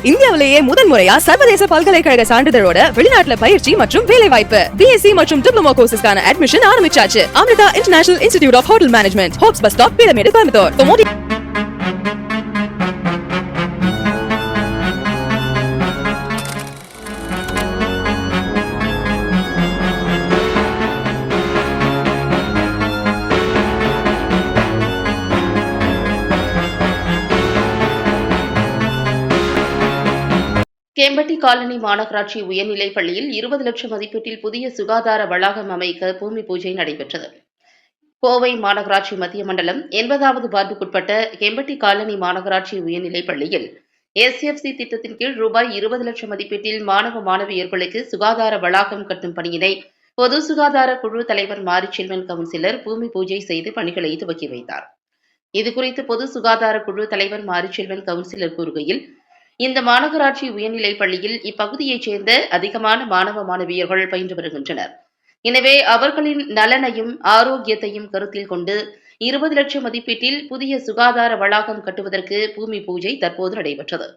இந்தியாவிலேயே முதல் முறையா சர்வதேச பல்கலைக்கழக சான்றிதழோட வெளிநாட்டுல பயிற்சி மற்றும் வேலை வாய்ப்பு பிஎஸ்சி மற்றும் டிப்ளமோ கோர்சஸ்க்கான அட்மிஷன் ஆரம்பிச்சாச்சு. Amrita International Institute of Hotel Management, Hopes bus stop, Pyramid, Coimbatore. Kempatti colony மாநகராட்சி உயர்நிலைப் பள்ளியில் 20 லட்சம் மதிப்பீட்டில் புதிய சுகாதார வளாகம் அமைக்க பூமி பூஜை நடைபெற்றது. கோவை மாநகராட்சி மத்திய மண்டலம் 80வது வார்டுக்குட்பட்ட கேம்பட்டி காலனி மாநகராட்சி உயர்நிலைப் பள்ளியில் SFC திட்டத்தின் கீழ் ரூபாய் 20 லட்சம் மதிப்பீட்டில் மாணவ மாணவியர்களுக்கு சுகாதார வளாகம் கட்டும் பணியினை பொது சுகாதார குழு தலைவர் மாரிச்செல்வன் கவுன்சிலர் பூமி பூஜை செய்து பணிகளை துவக்கி வைத்தார். இதுகுறித்து பொது சுகாதார குழு தலைவர் மாரிச்செல்வன் கவுன்சிலர் கூறுகையில், இந்த மாநகராட்சி உயர்நிலைப் பள்ளியில் இப்பகுதியைச் சேர்ந்த அதிகமான மாணவ மாணவியர்கள் பயின்று வருகின்றனர். எனவே அவர்களின் நலனையும் ஆரோக்கியத்தையும் கருத்தில் கொண்டு 20 லட்சம் மதிப்பீட்டில் புதிய சுகாதார வளாகம் கட்டுவதற்கு பூமி பூஜை தற்போது நடைபெற்றது.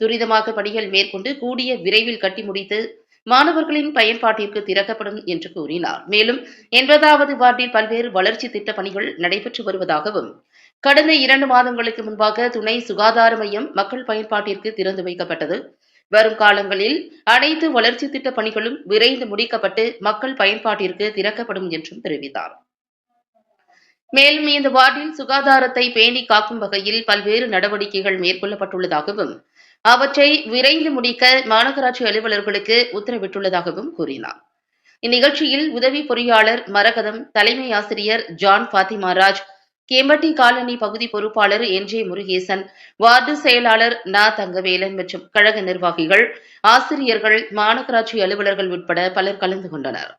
துரிதமாக பணிகள் மேற்கொண்டு கூடிய விரைவில் கட்டி முடித்து மாணவர்களின் பயன்பாட்டிற்கு திறக்கப்படும் என்று கூறினார். மேலும் 80வது வார்டில் பல்வேறு வளர்ச்சி திட்டப் பணிகள் நடைபெற்று வருவதாகவும், கடந்த 2 மாதங்களுக்கு முன்பாக துணை சுகாதார மையம் மக்கள் பயன்பாட்டிற்கு திறந்து வைக்கப்பட்டது. வரும் காலங்களில் அனைத்து வளர்ச்சி திட்டப் பணிகளும் விரைந்து முடிக்கப்பட்டு மக்கள் பயன்பாட்டிற்கு திறக்கப்படும் என்றும் தெரிவித்தார். மேலும் இந்த வார்டில் சுகாதாரத்தை பேணி காக்கும் வகையில் பல்வேறு நடவடிக்கைகள் மேற்கொள்ளப்பட்டுள்ளதாகவும், அவற்றை விரைந்து முடிக்க மாநகராட்சி அலுவலர்களுக்கு உத்தரவிட்டுள்ளதாகவும் கூறினார். இந்நிகழ்ச்சியில் உதவி பொறியாளர் மரகதம், தலைமை ஆசிரியர் ஜான் பாத்திமாராஜ், கேம்பட்டி காலனி பகுதி பொறுப்பாளர் NJ முருகேசன், வார்டு செயலாளர் நா தங்கவேலன் மற்றும் கழக நிர்வாகிகள், ஆசிரியர்கள், மாநகராட்சி அலுவலர்கள் உட்பட பலர் கலந்து கொண்டனர்.